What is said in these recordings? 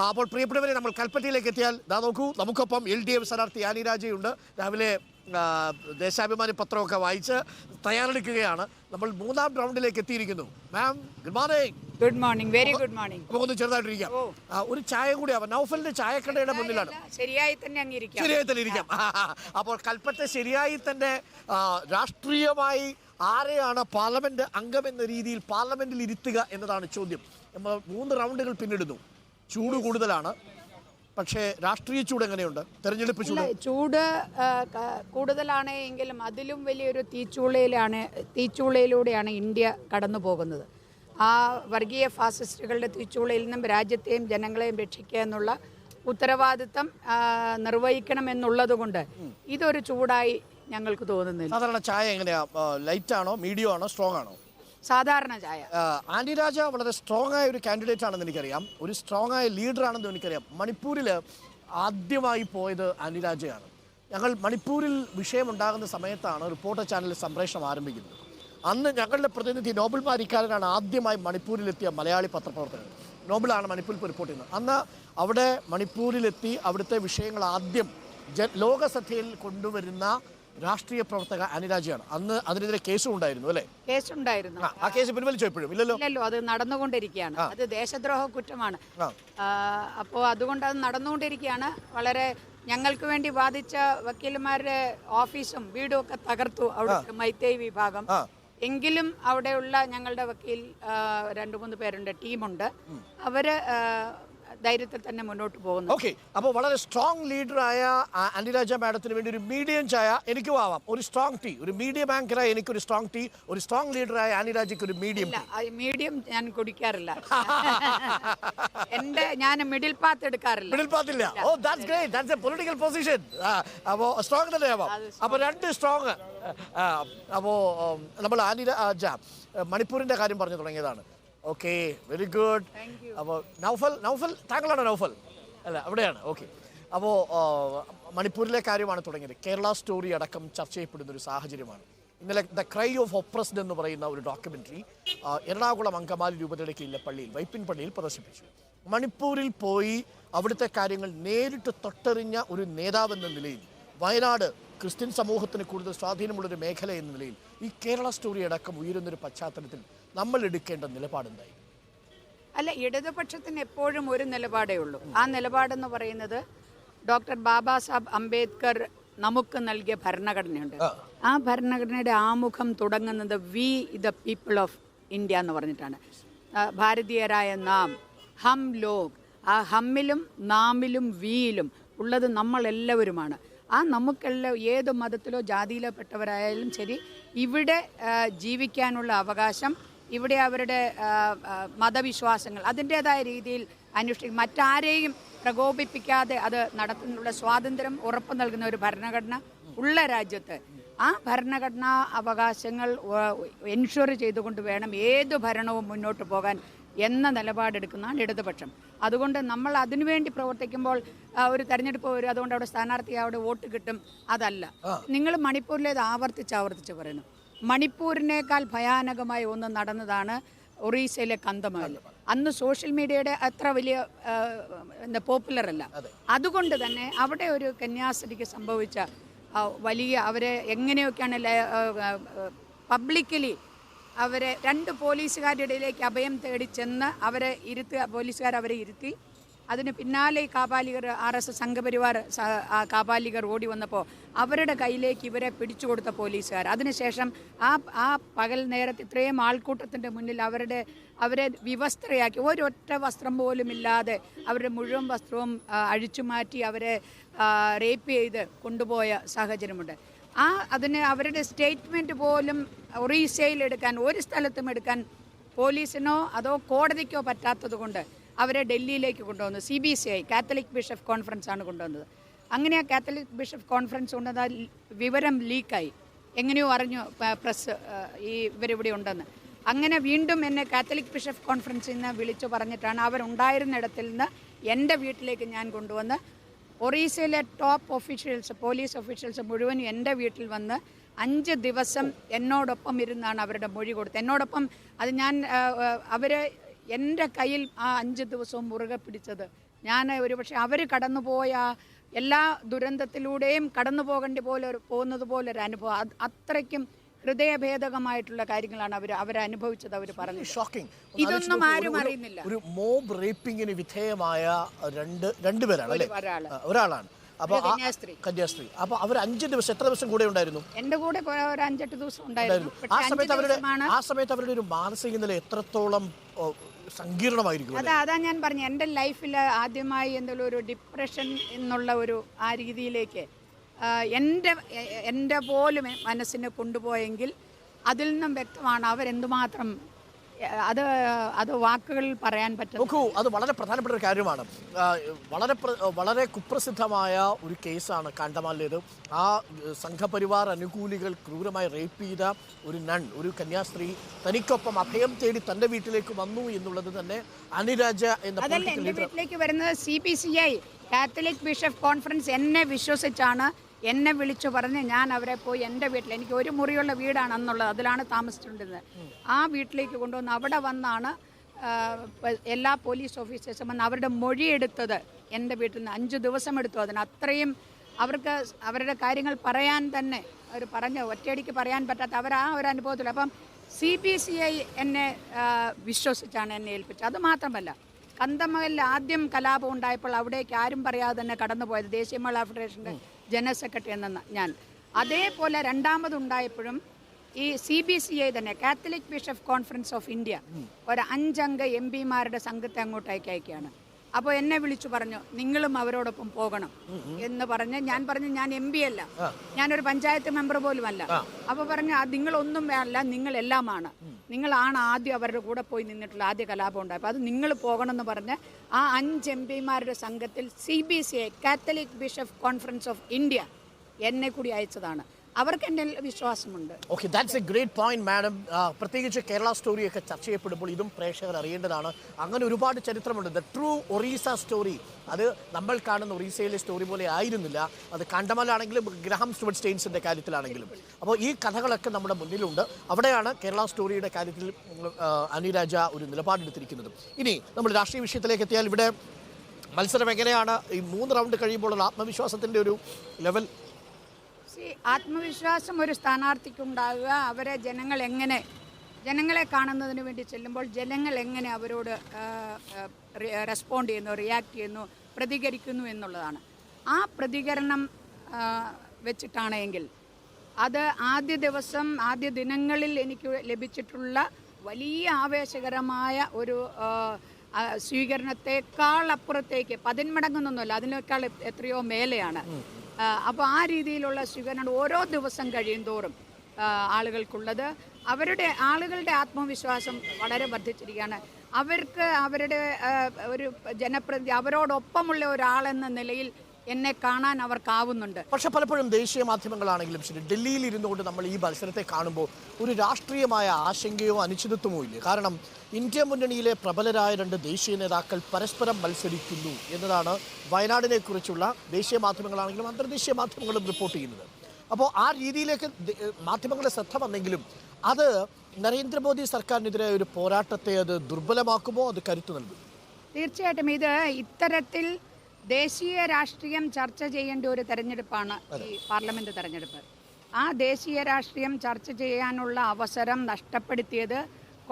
അപ്പോൾ പ്രിയപ്പെട്ടവരെ, നമ്മൾ കൽപ്പറ്റയിലേക്ക് എത്തിയാൽ നോക്കൂ, നമുക്കൊപ്പം LDF സ്ഥാനാർത്ഥി ആനി രാജയുണ്ട്. രാവിലെ ദേശാഭിമാനി പത്രമൊക്കെ വായിച്ച് തയ്യാറെടുക്കുകയാണ്. നമ്മൾ മൂന്നാം റൗണ്ടിലേക്ക് എത്തിയിരിക്കുന്നു. Ma'am, good morning. Good morning, very good morning. നമുക്കൊന്ന് ചെറുതായിട്ടിരിക്കാം. ഒരു ചായ കൂടി ആവാം. നൗഫലിന്റെ ചായക്കടയുടെ മുന്നിലാണ്. ശരിയായി തന്നെ ഇരിക്കാം. അപ്പോൾ കൽപ്പറ്റ ശരിയായി തന്നെ രാഷ്ട്രീയമായി ആരെയാണ് പാർലമെന്റ് അംഗമെന്ന രീതിയിൽ പാർലമെന്റിൽ ഇരുത്തുക എന്നതാണ് ചോദ്യം. നമ്മൾ 3 റൗണ്ടുകൾ പിന്നിടുന്നു. ചൂട് കൂടുതലാണ്. പക്ഷേ രാഷ്ട്രീയ ചൂട് എങ്ങനെയുണ്ട്? തെരഞ്ഞെടുപ്പ് ചൂട് കൂടുതലാണ് എങ്കിലും അതിലും വലിയൊരു തീച്ചൂളയിലൂടെയാണ് ഇന്ത്യ കടന്നു പോകുന്നത്. ആ വർഗീയ ഫാസിസ്റ്റുകളുടെ തീച്ചൂളയിൽ നിന്നും രാജ്യത്തെയും ജനങ്ങളെയും രക്ഷിക്കുക എന്നുള്ള ഉത്തരവാദിത്തം നിർവഹിക്കണമെന്നുള്ളത് കൊണ്ട് ഇതൊരു ചൂടായി ഞങ്ങൾക്ക് തോന്നുന്നില്ല. സാധാരണ ചായ എങ്ങനെയാ? ലൈറ്റ് ആണോ, മീഡിയം ആണോ, സ്ട്രോങ് ആണോ? സാധാരണ ചായ. ആനി രാജ വളരെ സ്ട്രോങ് ആയ ഒരു കാൻഡിഡേറ്റ് ആണെന്ന് എനിക്കറിയാം. ഒരു സ്ട്രോങ് ആയ ലീഡർ ആണെന്ന് എനിക്കറിയാം. മണിപ്പൂരിൽ ആദ്യമായി പോയത് ആനി രാജയാണ്. ഞങ്ങൾ മണിപ്പൂരിൽ വിഷയമുണ്ടാകുന്ന സമയത്താണ് റിപ്പോർട്ടർ ചാനൽ സംപ്രേഷണം ആരംഭിക്കുന്നത്. അന്ന് ഞങ്ങളുടെ പ്രതിനിധി നോബൽ മാരിക്കാരനാണ് ആദ്യമായി മണിപ്പൂരിലെത്തിയ മലയാളി പത്രപ്രവർത്തകർ. നോബലാണ് മണിപ്പൂരിൽ റിപ്പോർട്ട് ചെയ്യുന്നത്. അന്ന് അവിടെ മണിപ്പൂരിലെത്തി അവിടുത്തെ വിഷയങ്ങൾ ആദ്യം ലോകസഭയിൽ കൊണ്ടുവരുന്ന രാഷ്ട്രീയ പ്രവർത്തക ആനി രാജയാണ്. അന്ന് അതിനെതിരെ കേസും ഉണ്ടായിരുന്നു, അല്ലേ? കേസുണ്ടായിരുന്നു. ആ കേസ് പിൻവലിച്ചോ? ഇപ്പോഴും ഇല്ലല്ലോ. അത് നടന്നുകൊണ്ടിരിക്കുകയാണ്. അത് ദേശദ്രോഹ കുറ്റമാണ്. അപ്പോൾ അതുകൊണ്ട് അത് നടന്നുകൊണ്ടിരിക്കുകയാണ്. വളരെ ഞങ്ങൾക്ക് വേണ്ടി വാദിച്ച വക്കീലന്മാരുടെ ഓഫീസും വീടും ഒക്കെ തകർത്തു അവിടെ മൈത്തേയ് വിഭാഗം. എങ്കിലും അവിടെയുള്ള ഞങ്ങളുടെ വക്കീൽ 2-3 പേരുണ്ട്, ടീമുണ്ട്. അവര് ധൈര്യത്തിൽ തന്നെ മുന്നോട്ട് പോകുന്നു. ഓക്കെ, അപ്പോൾ വളരെ സ്ട്രോങ് ലീഡറായ ആനി രാജ മാഡത്തിന് വേണ്ടി ഒരു മീഡിയം ചായ എനിക്കും ആവാം, ഒരു സ്ട്രോങ് ടീ. ഒരു മീഡിയം ആങ്കറായ എനിക്കൊരു സ്ട്രോങ് ടീ, ഒരു സ്ട്രോങ് ലീഡറായ ആനി രാജയ്ക്ക് ഒരു മീഡിയം. മീഡിയം ഞാൻ കുടിക്കാറില്ല. ഞാൻ മിഡിൽ പാത്ത് എടുക്കാറില്ല. മിഡിൽ പാത്ത് ഇല്ല. Oh, that's great. That's a political position. അപ്പോൾ സ്ട്രോങ് തന്നെ ആവാം. അപ്പോൾ 2 സ്ട്രോങ്. അപ്പോൾ നമ്മൾ ആനി രാജ മണിപ്പൂരിന്റെ കാര്യം പറഞ്ഞു തുടങ്ങിയതാണ്. Okay, very good. അപ്പോൾ നൗഫൽ താങ്കളാണ്? നൗഫൽ അല്ല, അവിടെയാണ്. ഓക്കെ, അപ്പോൾ മണിപ്പൂരിലെ കാര്യമാണ് തുടങ്ങിയത്. കേരള സ്റ്റോറി അടക്കം ചർച്ച ചെയ്യപ്പെടുന്ന ഒരു സാഹചര്യമാണ്. ഇന്നലെ ദ ക്രൈ ഓഫ് ഒപ്രസ്ഡ് എന്ന് പറയുന്ന ഒരു ഡോക്യുമെൻ്ററി എറണാകുളം അങ്കമാലി രൂപതയുടെ കീഴിലെ പള്ളിയിൽ, വൈപ്പിൻ പള്ളിയിൽ പ്രദർശിപ്പിച്ചു. മണിപ്പൂരിൽ പോയി അവിടുത്തെ കാര്യങ്ങൾ നേരിട്ട് തൊട്ടറിഞ്ഞ ഒരു നേതാവെന്ന നിലയിൽ, വയനാട് ക്രിസ്ത്യൻ സമൂഹത്തിന് കൂടുതൽ സ്വാധീനമുള്ളൊരു മേഖല എന്ന നിലയിൽ ഈ കേരള സ്റ്റോറി അടക്കം ഉയരുന്നൊരു പശ്ചാത്തലത്തിൽ നമ്മൾ എടുക്കേണ്ട നിലപാടെന്തായി? അല്ല, ഇടതുപക്ഷത്തിന് എപ്പോഴും ഒരു നിലപാടേ ഉള്ളൂ. ആ നിലപാടെന്ന് പറയുന്നത് ഡോക്ടർ ബാബാ സാഹബ് അംബേദ്കർ നമുക്ക് നൽകിയ ഭരണഘടനയുണ്ട്. ആ ഭരണഘടനയുടെ ആമുഖം തുടങ്ങുന്നത് we the people of India എന്ന് പറഞ്ഞിട്ടാണ്. ഭാരതീയരായ നാം, ഹം ലോഗ്. ആ ഹമ്മിലും നാമിലും വിയിലും ഉള്ളത് നമ്മളെല്ലാവരുമാണ്. ആ നമുക്കെല്ലാം ഏത് മതത്തിലോ ജാതിയിലോ പെട്ടവരായാലും ശരി, ഇവിടെ ജീവിക്കാനുള്ള അവകാശം, ഇവിടെ അവരുടെ മതവിശ്വാസങ്ങൾ അതിൻ്റേതായ രീതിയിൽ അനുഷ്ഠിക്കും, മറ്റാരെയും പ്രകോപിപ്പിക്കാതെ അത് നടത്തുന്നുള്ള സ്വാതന്ത്ര്യം ഉറപ്പു നൽകുന്ന ഒരു ഭരണഘടന ഉള്ള രാജ്യത്ത് ആ ഭരണഘടനാ അവകാശങ്ങൾ എൻഷുർ ചെയ്തുകൊണ്ട് വേണം ഏത് ഭരണവും മുന്നോട്ട് പോകാൻ എന്ന നിലപാടെടുക്കുന്നതാണ് ഇടതുപക്ഷം. അതുകൊണ്ട് നമ്മൾ അതിനുവേണ്ടി പ്രവർത്തിക്കുമ്പോൾ ഒരു തെരഞ്ഞെടുപ്പ് വരും, അതുകൊണ്ട് അവിടെ സ്ഥാനാർത്ഥി അവിടെ വോട്ട് കിട്ടും, അതല്ല. നിങ്ങൾ മണിപ്പൂരിലേത് ആവർത്തിച്ച് പറയുന്നു. മണിപ്പൂരിനേക്കാൾ ഭയാനകമായ ഒന്ന് നടന്നതാണ് ഒറീസയിലെ കന്ധമാൽ. അന്ന് സോഷ്യൽ മീഡിയയുടെ അത്ര വലിയ പോപ്പുലർ അല്ല. അതുകൊണ്ട് തന്നെ അവിടെ ഒരു കന്യാസ്ത്രീക്ക് സംഭവിച്ച വലിയ, അവരെ എങ്ങനെയൊക്കെയാണ് പബ്ലിക്കലി അവരെ 2 പോലീസുകാരുടെ ഇടയിലേക്ക് അഭയം തേടി ചെന്ന് പോലീസുകാർ അവരെ ഇരുത്തി. അതിന് പിന്നാലെ കാപാലികർ, RSS സംഘപരിവാർ കാപാലികർ ഓടി വന്നപ്പോൾ അവരുടെ കയ്യിലേക്ക് ഇവരെ പിടിച്ചു കൊടുത്ത പോലീസുകാർ. അതിനുശേഷം ആ പകൽ നേരത്ത് ഇത്രയും ആൾക്കൂട്ടത്തിൻ്റെ മുന്നിൽ അവരെ വിവസ്ത്രയാക്കി, ഒരൊറ്റ വസ്ത്രം പോലും ഇല്ലാതെ അവരുടെ മുഴുവൻ വസ്ത്രവും അഴിച്ചു മാറ്റി അവരെ റേപ്പ് ചെയ്ത് കൊണ്ടുപോയ സാഹചര്യമുണ്ട്. അതിന് അവരുടെ സ്റ്റേറ്റ്മെൻറ്റ് പോലും ഒറീസയിൽ എടുക്കാൻ, ഒരു സ്ഥലത്തും എടുക്കാൻ പോലീസിനോ അതോ കോടതിക്കോ പറ്റാത്തത് കൊണ്ട് അവരെ ഡൽഹിയിലേക്ക് കൊണ്ടുവന്നു. CBCI കാത്തലിക് ബിഷപ്പ് കോൺഫറൻസ് ആണ് കൊണ്ടുവന്നത്. അങ്ങനെ ആ കാത്തലിക് ബിഷപ്പ് കോൺഫറൻസ് കൊണ്ടുവന്നാൽ വിവരം ലീക്കായി. എങ്ങനെയോ അറിഞ്ഞു പ്രസ് ഇവരിവിടെ ഉണ്ടെന്ന്. അങ്ങനെ വീണ്ടും എന്നെ കാത്തലിക് ബിഷപ്പ് കോൺഫറൻസിൽ നിന്ന് വിളിച്ചു പറഞ്ഞിട്ടാണ് അവരുണ്ടായിരുന്നിടത്തിൽ നിന്ന് എൻ്റെ വീട്ടിലേക്ക് ഞാൻ കൊണ്ടുവന്ന് ഒറീസയിലെ ടോപ്പ് ഒഫീഷ്യൽസ്, പോലീസ് ഒഫീഷ്യൽസ് മുഴുവൻ എൻ്റെ വീട്ടിൽ വന്ന് 5 ദിവസം എന്നോടൊപ്പം ഇരുന്നാണ് അവരുടെ മൊഴി കൊടുത്തത്. എന്നോടൊപ്പം അത് ഞാൻ അവർ എൻ്റെ കയ്യിൽ ആ 5 ദിവസവും മുറുകെ പിടിച്ചത് ഞാൻ ഒരുപക്ഷെ അവർ കടന്നുപോയ എല്ലാ ദുരന്തത്തിലൂടെയും കടന്നു പോകുന്നത് പോലെ ഒരു അനുഭവം, അത്രയ്ക്കും ഹൃദയഭേദകമായിട്ടുള്ള കാര്യങ്ങളാണ് അവരനുഭവിച്ചത്. അവർ പറഞ്ഞു ഷോക്കിംഗ്. ഇതൊന്നും ആരും അറിയുന്നില്ല. ഒരു മോബ് റേപ്പിങ്ങിന് വിധേയമായ രണ്ടുപേരാണ് അല്ലേ? ഒരാളാണ്. അപ്പൊ കന്യാസ്ത്രീ. അപ്പൊ അവർ 5 ദിവസം, എത്ര ദിവസം കൂടെ ഉണ്ടായിരുന്നു? എന്റെ കൂടെ ഒരു 5-8 ദിവസം ഉണ്ടായിരുന്നു. ആ സമയത്ത് അവരുടെ ഒരു മാനസിക നില എത്രത്തോളം സങ്കീർണമായിരിക്കും. അതാ ഞാൻ പറഞ്ഞു, എൻ്റെ ലൈഫിൽ ആദ്യമായി എന്തെങ്കിലും ഒരു ഡിപ്രഷൻ എന്നുള്ള ഒരു ആ രീതിയിലേക്ക് എൻ്റെ പോലും മനസ്സിനെ കൊണ്ടുപോയെങ്കിൽ അതിൽ നിന്നും വ്യക്തമാണ് അവരെന്തുമാത്രം അത് വാക്കുകളിൽ പറയാൻ പറ്റും. നോക്കൂ, അത് വളരെ പ്രധാനപ്പെട്ട ഒരു കാര്യമാണ്. വളരെ കുപ്രസിദ്ധമായ ഒരു കേസാണ് കാണ്ടമാലിലേത്. ആ സംഘപരിവാർ അനുകൂലികൾ ക്രൂരമായി റേപ്പ് ചെയ്ത ഒരു കന്യാസ്ത്രീ തനിക്കൊപ്പം അഭയം തേടി തൻ്റെ വീട്ടിലേക്ക് വന്നു എന്നുള്ളത് തന്നെ അനിരാജ എന്ന അതല്ല എൻ്റെ വീട്ടിലേക്ക് വരുന്നത്. CBCI കാത്തലിക് ബിഷപ്പ് കോൺഫറൻസ് എന്നെ വിശ്വസിച്ചാണ് എന്നെ വിളിച്ചു പറഞ്ഞ് ഞാൻ അവരെ പോയി എൻ്റെ വീട്ടിൽ, എനിക്ക് ഒരു മുറിയുള്ള വീടാണ് അന്നുള്ളത്, അതിലാണ് താമസിച്ചുകൊണ്ടിരുന്നത്. ആ വീട്ടിലേക്ക് കൊണ്ടുവന്ന് അവിടെ വന്നാണ് എല്ലാ പോലീസ് ഓഫീസേഴ്സും വന്ന് അവരുടെ മൊഴിയെടുത്തത്. എൻ്റെ വീട്ടിൽ നിന്ന് 5 ദിവസം എടുത്തു. അതിന് അത്രയും അവർക്ക് അവരുടെ കാര്യങ്ങൾ പറയാൻ തന്നെ അവർ പറഞ്ഞ് ഒറ്റയടിക്ക് പറയാൻ പറ്റാത്ത ആ ഒരു അനുഭവത്തിൽ. അപ്പം CBCI എന്നെ വിശ്വസിച്ചാണ് എന്നെ ഏൽപ്പിച്ചത്. അതുമാത്രമല്ല, കന്തമംഗലിൽ ആദ്യം കലാപം ഉണ്ടായപ്പോൾ അവിടേക്ക് ആരും പറയാതെ തന്നെ കടന്നുപോയത് ദേശീയ മഹിളാ ഫെഡറേഷൻ്റെ ജനറൽ സെക്രട്ടറി എന്ന ഞാൻ. അതേപോലെ രണ്ടാമതുണ്ടായപ്പോഴും ഈ CBCI തന്നെ Catholic bishop conference of India ഒരു 5 അംഗ MP-മാരുടെ സംഘത്തെ അങ്ങോട്ടേക്ക് അയക്കുകയാണ്. അപ്പോൾ എന്നെ വിളിച്ചു പറഞ്ഞു, നിങ്ങളും അവരോടൊപ്പം പോകണം എന്ന് പറഞ്ഞ്. ഞാൻ പറഞ്ഞു, ഞാൻ MP അല്ല, ഞാനൊരു പഞ്ചായത്ത് മെമ്പർ പോലുമല്ല. അപ്പോൾ പറഞ്ഞു, നിങ്ങളൊന്നും വേണ്ട, നിങ്ങളെല്ലാമാണ്, നിങ്ങളാണ് ആദ്യം അവരുടെ കൂടെ പോയി നിന്നിട്ടുള്ള ആദ്യ കലാപം ഉണ്ടായി, അപ്പോൾ അത് നിങ്ങൾ പോകണമെന്ന് പറഞ്ഞ് ആ 5 MP-മാരുടെ സംഘത്തിൽ CBCI Catholic bishop conference of India എന്നെ കൂടി അയച്ചതാണ്. അവർക്ക് എൻ്റെ വിശ്വാസമുണ്ട്. Okay, that's A great point madam. പ്രത്യേകിച്ച് കേരള സ്റ്റോറിയൊക്കെ ചർച്ച ചെയ്യപ്പെടുമ്പോൾ ഇതും പ്രേക്ഷകർ അറിയേണ്ടതാണ്. അങ്ങനെ ഒരുപാട് ചരിത്രമുണ്ട്. ദ ട്രൂ ഒറീസ സ്റ്റോറി, അത് നമ്മൾ കാണുന്ന ഒറീസയിലെ സ്റ്റോറി പോലെ ആയിരുന്നില്ല. അത് കണ്ടമലാണെങ്കിലും ഗ്രഹാം സ്റ്റുവർട്ട് സ്റ്റെയിൻസിൻ്റെ കാര്യത്തിലാണെങ്കിലും. അപ്പോൾ ഈ കഥകളൊക്കെ നമ്മുടെ മുന്നിലുണ്ട്. അവിടെയാണ് കേരള സ്റ്റോറിയുടെ കാര്യത്തിൽ അനിരാജ ഒരു നിലപാടെടുത്തിരിക്കുന്നത്. ഇനി നമ്മൾ രാഷ്ട്രീയ വിഷയത്തിലേക്ക് എത്തിയാൽ ഇവിടെ മത്സരം എങ്ങനെയാണ്? ഈ 3 റൗണ്ട് കഴിയുമ്പോഴുള്ള ആത്മവിശ്വാസത്തിൻ്റെ ഒരു ലെവൽ? ആത്മവിശ്വാസം ഒരു സ്ഥാനാർത്ഥിക്കുണ്ടാകുക, അവരെ ജനങ്ങളെ കാണുന്നതിന് വേണ്ടി ചെല്ലുമ്പോൾ ജനങ്ങൾ എങ്ങനെ അവരോട് റെസ്പോണ്ട് ചെയ്യുന്നു, റിയാക്ട് ചെയ്യുന്നു, പ്രതികരിക്കുന്നു എന്നുള്ളതാണ്. ആ പ്രതികരണം വെച്ചിട്ടാണെങ്കിൽ അത് ആദ്യ ദിനങ്ങളിൽ എനിക്ക് ലഭിച്ചിട്ടുള്ള വലിയ ആവേശകരമായ ഒരു സ്വീകരണത്തെക്കാൾ അപ്പുറത്തേക്ക് 10 മടങ്ങുന്നൊന്നുമല്ല, അതിനേക്കാൾ എത്രയോ മേലെയാണ്. അപ്പോൾ ആ രീതിയിലുള്ള സ്വീകരണം ഓരോ ദിവസം കഴിയും തോറും ആളുകൾക്കുള്ളത്. ആളുകളുടെ ആത്മവിശ്വാസം വളരെ വർദ്ധിച്ചിരിക്കുകയാണ്. അവർക്ക് അവരുടെ ഒരു ജനപ്രതിനിധി, അവരോടൊപ്പമുള്ള ഒരാളെന്ന നിലയിൽ എന്നെ കാണാൻ അവർക്കാവുന്നുണ്ട്. പക്ഷെ പലപ്പോഴും ദേശീയ മാധ്യമങ്ങളാണെങ്കിലും ശരി, ഡൽഹിയിൽ ഇരുന്നുകൊണ്ട് നമ്മൾ ഈ മത്സരത്തെ കാണുമ്പോൾ ഒരു രാഷ്ട്രീയമായ ആശങ്കയോ അനിശ്ചിതത്വമോ ഇല്ല. കാരണം ഇന്ത്യ മുന്നണിയിലെ പ്രബലരായ 2 ദേശീയ നേതാക്കൾ പരസ്പരം മത്സരിക്കുന്നു എന്നതാണ് വയനാടിനെ കുറിച്ചുള്ള ദേശീയ മാധ്യമങ്ങളാണെങ്കിലും അന്തർദേശീയ മാധ്യമങ്ങളും റിപ്പോർട്ട് ചെയ്യുന്നത്. അപ്പോൾ ആ രീതിയിലേക്ക് മാധ്യമങ്ങളുടെ ശ്രദ്ധ വന്നെങ്കിലും അത് നരേന്ദ്രമോദി സർക്കാരിനെതിരെ ഒരു പോരാട്ടത്തെ അത് ദുർബലമാക്കുമോ, അത് കരുത്തു നൽകും? തീർച്ചയായിട്ടും ഇത് ഇത്തരത്തിൽ ദേശീയ രാഷ്ട്രീയം ചർച്ച ചെയ്യേണ്ട ഒരു തെരഞ്ഞെടുപ്പാണ് ഈ പാർലമെന്റ് തെരഞ്ഞെടുപ്പ്. ആ ദേശീയ രാഷ്ട്രീയം ചർച്ച ചെയ്യാനുള്ള അവസരം നഷ്ടപ്പെടുത്തിയത്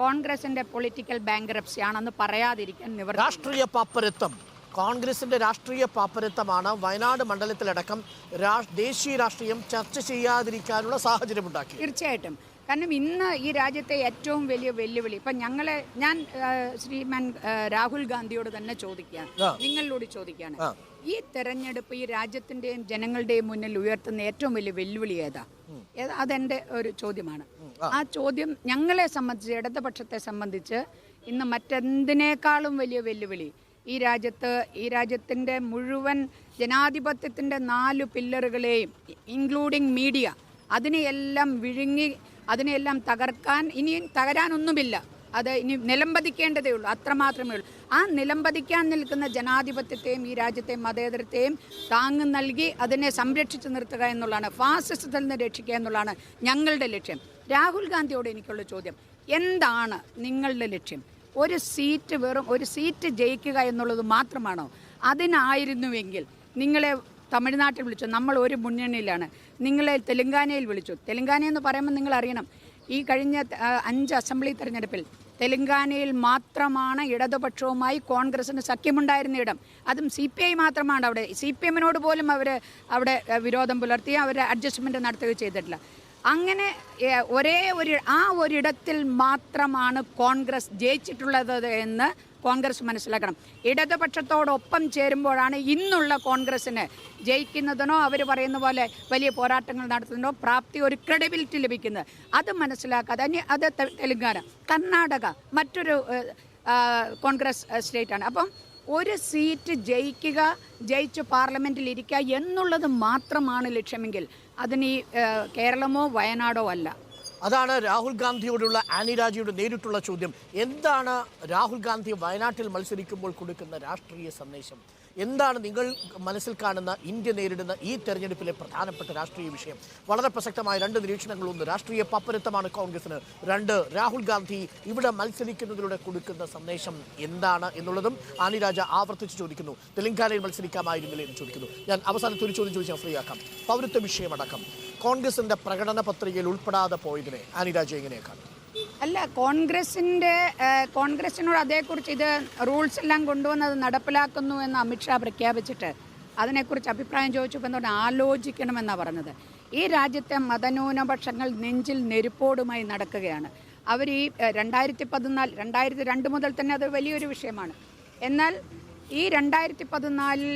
കോൺഗ്രസിന്റെ പൊളിറ്റിക്കൽ ബാങ്ക്രപ്സി ആണെന്ന് പറയാതിരിക്കാൻ നിവൃത്തി. രാഷ്ട്രീയ പാപ്പരത്വം, കോൺഗ്രസിന്റെ രാഷ്ട്രീയ പാപ്പരത്വമാണ് വയനാട് മണ്ഡലത്തിലടക്കം ദേശീയ രാഷ്ട്രീയം ചർച്ച ചെയ്യാതിരിക്കാനുള്ള സാഹചര്യം ഉണ്ടാക്കി. തീർച്ചയായിട്ടും. കാരണം ഇന്ന് ഈ രാജ്യത്തെ ഏറ്റവും വലിയ വെല്ലുവിളി, ഇപ്പം ഞാൻ ശ്രീമാൻ രാഹുൽ ഗാന്ധിയോട് തന്നെ ചോദിക്കുകയാണ്, നിങ്ങളോട് ചോദിക്കുകയാണ്, ഈ തെരഞ്ഞെടുപ്പ് ഈ രാജ്യത്തിൻ്റെയും ജനങ്ങളുടെയും മുന്നിൽ ഉയർത്തുന്ന ഏറ്റവും വലിയ വെല്ലുവിളി ഏതാ? അതെൻ്റെ ഒരു ചോദ്യമാണ്. ആ ചോദ്യം ഞങ്ങളെ സംബന്ധിച്ച്, ഇടതുപക്ഷത്തെ സംബന്ധിച്ച് ഇന്ന് മറ്റെന്തിനേക്കാളും വലിയ വെല്ലുവിളി ഈ രാജ്യത്തിൻ്റെ മുഴുവൻ ജനാധിപത്യത്തിൻ്റെ 4 പില്ലറുകളെയും ഇൻക്ലൂഡിങ് മീഡിയ, അതിനെയെല്ലാം വിഴുങ്ങി, അതിനെയെല്ലാം തകർക്കാൻ, ഇനിയും തകരാനൊന്നുമില്ല, അത് ഇനി നിലംപതിക്കേണ്ടതേ ഉള്ളൂ, അത്രമാത്രമേ ഉള്ളൂ. ആ നിലംപതിക്കാൻ നിൽക്കുന്ന ജനാധിപത്യത്തെയും ഈ രാജ്യത്തെ മതേതരത്തെയും താങ്ങ് നൽകി അതിനെ സംരക്ഷിച്ചു നിർത്തുക എന്നുള്ളതാണ്, ഫാസിസത്തിൽ നിന്ന് രക്ഷിക്കുക എന്നുള്ളതാണ് ഞങ്ങളുടെ ലക്ഷ്യം. രാഹുൽ ഗാന്ധിയോട് എനിക്കുള്ള ചോദ്യം, എന്താണ് നിങ്ങളുടെ ലക്ഷ്യം? ഒരു സീറ്റ് ജയിക്കുക എന്നുള്ളത് മാത്രമാണോ? അതിനായിരുന്നുവെങ്കിൽ നിങ്ങളെ തമിഴ്നാട്ടിൽ വിളിച്ചു, നമ്മൾ ഒരു മുന്നണിയിലാണ്, നിങ്ങളെ തെലങ്കാനയിൽ വിളിച്ചു. തെലങ്കാന എന്ന് പറയുമ്പോൾ നിങ്ങൾ അറിയണം, ഈ കഴിഞ്ഞ 5 അസംബ്ലി തെരഞ്ഞെടുപ്പിൽ തെലങ്കാനയിൽ മാത്രമാണ് ഇടതുപക്ഷവുമായി കോൺഗ്രസിന് സഖ്യമുണ്ടായിരുന്ന ഇടം. അതും CPI മാത്രമാണ്. അവിടെ CPM-നോട് പോലും അവർ അവിടെ വിരോധം പുലർത്തി, അവർ അഡ്ജസ്റ്റ്മെൻറ്റ് നടത്തുകയോ ചെയ്തിട്ടില്ല. അങ്ങനെ ഒരിടത്തിൽ മാത്രമാണ് കോൺഗ്രസ് ജയിച്ചിട്ടുള്ളത് എന്ന് കോൺഗ്രസ് മനസ്സിലാക്കണം. ഇടതുപക്ഷത്തോടൊപ്പം ചേരുമ്പോഴാണ് ഇന്നുള്ള കോൺഗ്രസ്സിന് ജയിക്കുന്നതിനോ അവർ പറയുന്ന പോലെ വലിയ പോരാട്ടങ്ങൾ നടത്തുന്നതിനോ പ്രാപ്തി, ഒരു ക്രെഡിബിലിറ്റി ലഭിക്കുന്നത്. അത് മനസ്സിലാക്കാതെ അത് തെലങ്കാന, കർണാടക മറ്റൊരു കോൺഗ്രസ് സ്റ്റേറ്റാണ്. അപ്പം ഒരു സീറ്റ് ജയിച്ച് പാർലമെൻറ്റിൽ ഇരിക്കുക എന്നുള്ളത് മാത്രമാണ് ലക്ഷ്യമെങ്കിൽ അതിന് ഈ കേരളമോ വയനാടോ അല്ല. അതാണ് രാഹുൽ ഗാന്ധിയോടുള്ള ആനി രാജയുടെ നേരിട്ടുള്ള ചോദ്യം. എന്താണ് രാഹുൽ ഗാന്ധി വയനാട്ടിൽ മത്സരിക്കുമ്പോൾ കൊടുക്കുന്ന രാഷ്ട്രീയ സന്ദേശം? എന്താണ് നിങ്ങൾ മനസ്സിൽ കാണുന്ന ഇന്ത്യ നേരിടുന്ന ഈ തെരഞ്ഞെടുപ്പിലെ പ്രധാനപ്പെട്ട രാഷ്ട്രീയ വിഷയം? വളരെ പ്രസക്തമായ 2 നിരീക്ഷണങ്ങൾ. 1, രാഷ്ട്രീയ പപ്പരത്വമാണ് കോൺഗ്രസിന്. 2, രാഹുൽ ഗാന്ധി ഇവിടെ മത്സരിക്കുന്നതിലൂടെ കൊടുക്കുന്ന സന്ദേശം എന്താണ് എന്നുള്ളതും ആനി രാജ ആവർത്തിച്ച് ചോദിക്കുന്നു. തെലങ്കാനയിൽ മത്സരിക്കാമായിരുന്നില്ലേ എന്ന് ചോദിക്കുന്നു. ഞാൻ അവസാനത്തെ ഒരു ചോദ്യം ചോദിച്ചാൽ ഫ്രീ ആക്കാം. പൗരത്വ വിഷയമടക്കം കോൺഗ്രസിന്റെ പ്രകടന പത്രികയിൽ ഉൾപ്പെടാതെ പോയതിനെ ആനി രാജ എങ്ങനെയാണ്? അല്ല, കോൺഗ്രസിനോട് അതേക്കുറിച്ച് ഇത് റൂൾസ് എല്ലാം കൊണ്ടുവന്നത് നടപ്പിലാക്കുന്നു എന്ന് അമിത്ഷാ പ്രഖ്യാപിച്ചിട്ട് അതിനെക്കുറിച്ച് അഭിപ്രായം ചോദിച്ചപ്പോൾ എന്തുകൊണ്ട് ആലോചിക്കണമെന്നാണ് പറഞ്ഞത്. ഈ രാജ്യത്തെ മതന്യൂനപക്ഷങ്ങൾ നെഞ്ചിൽ നെരുപ്പോടുമായി നടക്കുകയാണ്. അവർ ഈ 2002 മുതൽ തന്നെ അത് വലിയൊരു വിഷയമാണ്. എന്നാൽ ഈ 2014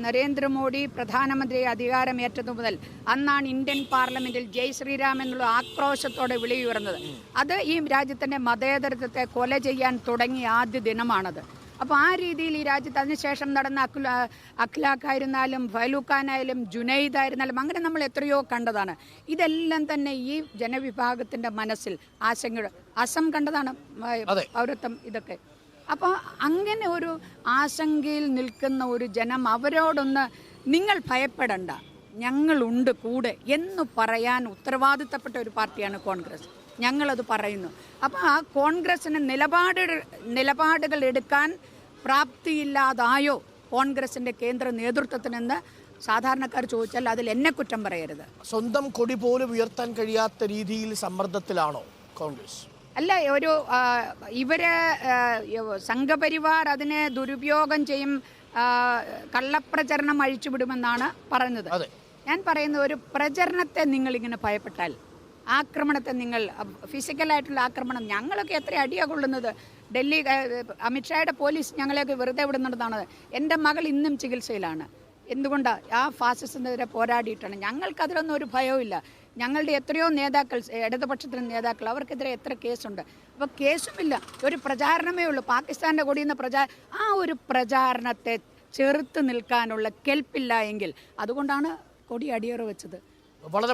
നരേന്ദ്രമോദി പ്രധാനമന്ത്രി അധികാരമേറ്റതു മുതൽ അന്നാണ് ഇന്ത്യൻ പാർലമെന്റിൽ ജയ് ശ്രീരാം എന്നുള്ള ആക്രോശത്തോടെ വിളിയുയർന്നത്. അത് ഈ രാജ്യത്തിൻ്റെ മതേതരത്വത്തെ കൊല ചെയ്യാൻ തുടങ്ങിയ ആദ്യ ദിനമാണത്. അപ്പോൾ ആ രീതിയിൽ ഈ രാജ്യത്ത് അതിനുശേഷം നടന്ന അഖ്ലാഖായിരുന്നാലും ഫൈലൂഖാനായാലും ജുനൈദായിരുന്നാലും അങ്ങനെ നമ്മൾ എത്രയോ കണ്ടതാണ്. ഇതെല്ലാം തന്നെ ഈ ജനവിഭാഗത്തിൻ്റെ മനസ്സിൽ ആശങ്ക, അസം കണ്ടതാണ് പൗരത്വം ഇതൊക്കെ. അപ്പോൾ അങ്ങനെ ഒരു ആശങ്കയിൽ നിൽക്കുന്ന ഒരു ജനം, അവരോടൊന്ന് നിങ്ങൾ ഭയപ്പെടണ്ട, ഞങ്ങളുണ്ട് കൂടെ എന്ന് പറയാൻ ഉത്തരവാദിത്തപ്പെട്ട ഒരു പാർട്ടിയാണ് കോൺഗ്രസ്. ഞങ്ങളത് പറയുന്നു. അപ്പോൾ ആ കോൺഗ്രസ്സിന് നിലപാടുകൾ എടുക്കാൻ പ്രാപ്തിയില്ലാതായോ കോൺഗ്രസിൻ്റെ കേന്ദ്ര നേതൃത്വത്തിനെന്ന് സാധാരണക്കാർ ചോദിച്ചാൽ അതിൽ എന്നെ കുറ്റം പറയരുത്. സ്വന്തം കൊടി പോലും ഉയർത്താൻ കഴിയാത്ത രീതിയിൽ സമ്മർദ്ദത്തിലാണോ കോൺഗ്രസ്? അല്ല, ഇവര് സംഘപരിവാർ അതിനെ ദുരുപയോഗം ചെയ്യും, കള്ളപ്രചരണം അഴിച്ചുവിടുമെന്നാണ് പറഞ്ഞത്. ഞാൻ പറയുന്നത്, ഒരു പ്രചരണത്തെ നിങ്ങളിങ്ങനെ ഭയപ്പെട്ടാൽ, ആക്രമണത്തെ നിങ്ങൾ ഫിസിക്കലായിട്ടുള്ള ആക്രമണം, ഞങ്ങളൊക്കെ എത്ര അടിയാണ് കൊള്ളുന്നത്. ഡൽഹി അമിത്ഷായുടെ പോലീസ് ഞങ്ങളെയൊക്കെ വെറുതെ വിടുന്നതാണ്. എൻ്റെ മകൾ ഇന്നും ചികിത്സയിലാണ്. എന്തുകൊണ്ടാണ്? ആ ഫാസിസത്തിനെതിരെ പോരാടിയിട്ടാണ്. ഞങ്ങൾക്കതിലൊന്നും ഒരു ഭയവുമില്ല. ഞങ്ങളുടെ എത്രയോ നേതാക്കൾ, ഇടതുപക്ഷത്തിൻ്റെ നേതാക്കൾ, അവർക്കെതിരെ എത്ര കേസുണ്ട്. അപ്പോൾ കേസുമില്ല, ഒരു പ്രചാരണമേ ഉള്ളൂ. പാകിസ്ഥാൻ്റെ കൊടിയുന്ന ആ ഒരു പ്രചാരണത്തെ ചെറുത്ത് നിൽക്കാനുള്ള കെൽപ്പില്ല എങ്കിൽ അതുകൊണ്ടാണ് കൊടി അടിയറ വെച്ചത്.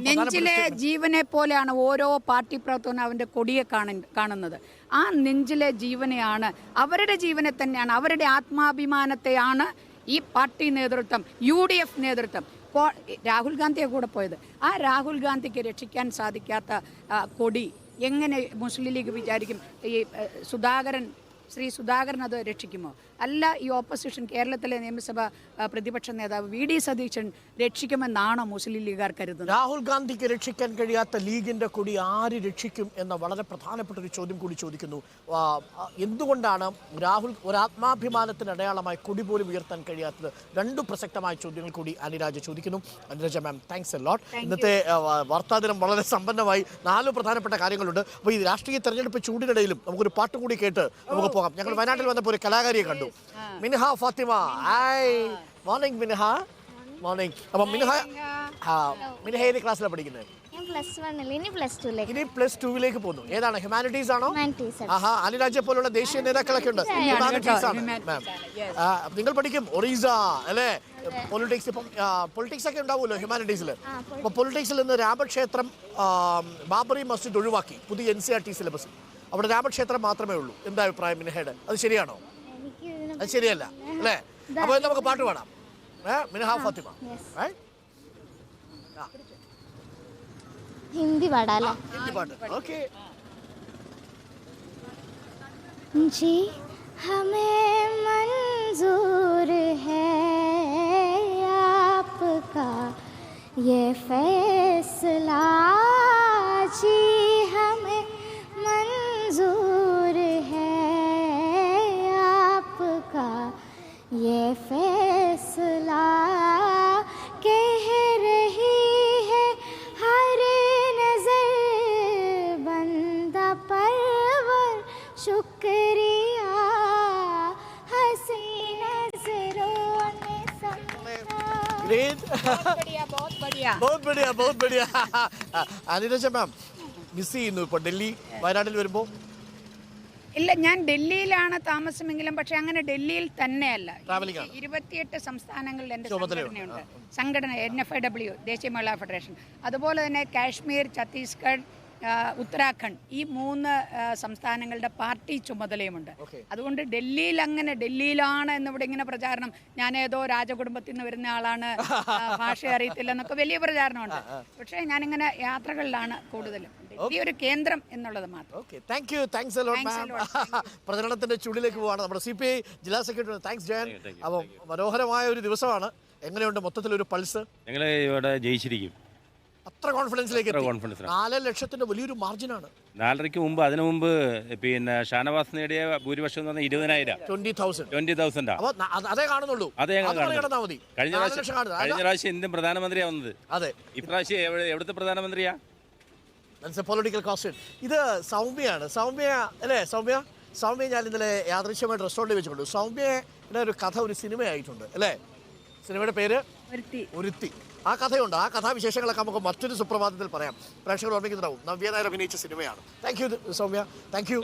നെഞ്ചിലെ ജീവനെ പോലെയാണ് ഓരോ പാർട്ടി പ്രവർത്തകനും അവൻ്റെ കൊടിയെ കാണുന്നത്. ആ നെഞ്ചിലെ ജീവനെയാണ്, അവരുടെ ജീവനെ തന്നെയാണ്, അവരുടെ ആത്മാഭിമാനത്തെയാണ് ഈ പാർട്ടി നേതൃത്വം, UDF നേതൃത്വം, രാഹുൽ ഗാന്ധിയെ കൂടെ പോയത്. ആ രാഹുൽ ഗാന്ധിക്ക് രക്ഷിക്കാൻ സാധിക്കാത്ത കൊടി എങ്ങനെ മുസ്ലിം ലീഗ് വിചാരിക്കും? ഈ ശ്രീ സുധാകരൻ അത് രക്ഷിക്കുമോ? അല്ല, ഈ ഓപ്പോസിഷൻ കേരളത്തിലെ നിയമസഭ പ്രതിപക്ഷ നേതാവ് VD സതീശൻ രക്ഷിക്കുമെന്നാണോ മുസ്ലിം ലീഗുകാർ കരുതുന്നത്? രാഹുൽ ഗാന്ധിക്ക് രക്ഷിക്കാൻ കഴിയാത്ത ലീഗിന്റെ കൊടി ആര് രക്ഷിക്കും എന്ന വളരെ പ്രധാനപ്പെട്ട ഒരു ചോദ്യം കൂടി ചോദിക്കുന്നു. എന്തുകൊണ്ടാണ് രാഹുൽ ഒരു ആത്മാഭിമാനത്തിന് അടയാളമായി കൊടി പോലും ഉയർത്താൻ കഴിയാത്തത്? 2 പ്രസക്തമായ ചോദ്യങ്ങൾ കൂടി അനിരാജ ചോദിക്കുന്നു. അനിരാജ മാം, താങ്ക്സ് എ ലോട്ട്. ഇന്നത്തെ വാർത്താദിനം വളരെ സമ്പന്നമായി. 4 പ്രധാനപ്പെട്ട കാര്യങ്ങളുണ്ട്. അപ്പോൾ ഈ രാഷ്ട്രീയ തെരഞ്ഞെടുപ്പ് ചൂടിനിടയിലും നമുക്കൊരു പാട്ട് കൂടി കേട്ട് നമുക്ക് പോകാം. ഞങ്ങൾ വയനാട്ടിൽ വന്നപ്പോൾ ഒരു കലാകാരിയെ കണ്ടു, മിൻഹ ഫാത്തിമ. ഹായ്, മോർണിംഗ് മിൻഹ. മോർണിംഗ്. അപ്പം മിൻഹ ഏത് ക്ലാസ്സിലാണ് പഠിക്കുന്നത്? ഇനി +2 പോകുന്നു. ഏതാണ്, ഹ്യൂമാനിറ്റീസ് ആണോ? ആഹാ, അനിരാജയെ പോലുള്ള ദേശീയ നേതാക്കളൊക്കെ ഉണ്ട്, ഹ്യൂമാനിറ്റീസ് ആണ് മാം. നിങ്ങൾ പഠിക്കും ഒറീസ അല്ലേ? പൊളിറ്റിക്സ്. ഇപ്പം പൊളിറ്റിക്സ് ഒക്കെ ഉണ്ടാവുമല്ലോ ഹ്യൂമാനിറ്റീസിൽ. അപ്പോൾ പൊളിറ്റിക്സിൽ നിന്ന് രാമക്ഷേത്രം, ബാബറി മസ്ജിദ് ഒഴിവാക്കി പുതിയ NCERT സിലബസ്. അവിടെ രാമക്ഷേത്രം മാത്രമേ ഉള്ളൂ. എന്താ അഭിപ്രായം മിൻഹയുടെ? അത് ശരിയാണോ? അത് ശരിയല്ല അല്ലേ? അപ്പോൾ നമുക്ക് പാട്ട് പാടാം. മിൻഹ ഫാത്തിമ हिंदी पाड़ा ला। हिंदी पाड़ा, ओके। जी हमें मंजूर है आपका ये फैसला जी हमें मंजूर है आपका ये फैसला कह रही है हर नजर बंदा परवर शुक्रिया हसी नजरों ने समझा ഗ്രേറ്റ് बहुत बढ़िया बहुत बढ़िया അനിരജ മാം മിസ് ചെയ്യുന്നു ഇപ്പോൾ ഡൽഹി വയനാട്ടിൽ വരുമ്പോൾ? ഇല്ല, ഞാൻ ഡൽഹിയിലാണ് താമസമെങ്കിലും പക്ഷെ അങ്ങനെ ഡൽഹിയിൽ തന്നെയല്ല. ട്രാവലിംഗ് ആണ്. 28 സംസ്ഥാനങ്ങളിൽ എൻ്റെ ചുമതലയുണ്ട്. സംഘടനയുണ്ട്. സംഘടന NFIW, ദേശീയ മഹിളാ ഫെഡറേഷൻ. അതുപോലെ തന്നെ കാശ്മീർ, ഛത്തീസ്ഗഡ്, ഉത്തരാഖണ്ഡ്, ഈ 3 സംസ്ഥാനങ്ങളുടെ പാർട്ടി ചുമതലയുമുണ്ട്. അതുകൊണ്ട് ഡൽഹിയിലാണ് എന്നിവിടെ ഇങ്ങനെ പ്രചാരണം, ഞാൻ ഏതോ രാജകുടുംബത്തിൽ നിന്ന് വരുന്ന ആളാണ്, ഭാഷ അറിയത്തില്ല എന്നൊക്കെ വലിയ പ്രചാരണമുണ്ട്. പക്ഷേ ഞാനിങ്ങനെ യാത്രകളിലാണ് കൂടുതലും. ഡൽഹി ഒരു കേന്ദ്രം എന്നുള്ളത് മാത്രം. Okay, thank you, thanks a lot ma'am. പ്രചരണത്തിന്റെ ചുടിലേക്ക് പോവാണ് നമ്മുടെ CPI ജില്ലാ സെക്രട്ടറി. താങ്ക്സ് ജയൻ. അപ്പം മനോഹരമായ ഒരു ദിവസമാണ്. എങ്ങനെയുണ്ട് മൊത്തത്തിലൊരു പൾസ്? ഞങ്ങൾ ഇവിടെ ജയിച്ചിരിക്കും. അത്ര കോൺഫിഡൻസിലേക്ക് അത്ര confidence ആണ്. 4 ലക്ഷത്തിന്റെ വലിയൊരു മാർജിനാണ്. 4:30 മുമ്പ് അതിനു മുമ്പ് പിന്നെ ഷാനവാസ് നേടിയ ഭൂരിപക്ഷം എന്ന് പറഞ്ഞാൽ 20,000. 20,000. അപ്പൊ അതേ കാണുന്നുള്ളൂ. അതേ ഞങ്ങൾ അത് കാണുന്നുള്ളൂ. മതി. കഴിഞ്ഞ 4 ലക്ഷം കാണുന്നത്. പ്രാവശ്യം ഇന്ത്യൻ പ്രധാനമന്ത്രിയാണ് വന്നത്. അതെ, ഇപ്രാവശ്യം എവിടുത്തെ പ്രധാനമന്ത്രിയാ? Political question. ഇത് സൗമ്യയാണ്. സൗമ്യ അല്ലേ? സൗമ്യ ഞാൻ ഇന്നലെ യാദൃശ്യമായിട്ട് റെസ്റ്റോറൻറ്റിൽ വെച്ചിട്ടുണ്ട്. സൗമ്യയുടെ ഒരു കഥ ഒരു സിനിമയായിട്ടുണ്ട് അല്ലേ? സിനിമയുടെ പേര് ഒരുത്തി. ആ കഥയുണ്ട്. ആ കഥാവിശേഷങ്ങളൊക്കെ നമുക്ക് മറ്റൊരു സുപ്രഭാതത്തിൽ പറയാം. പ്രേക്ഷകർ ഓർമ്മിക്കുന്നുണ്ടാവും. നവ്യ നായർ അഭിനയിച്ച സിനിമയാണ്. Thank you Soumya. Thank you.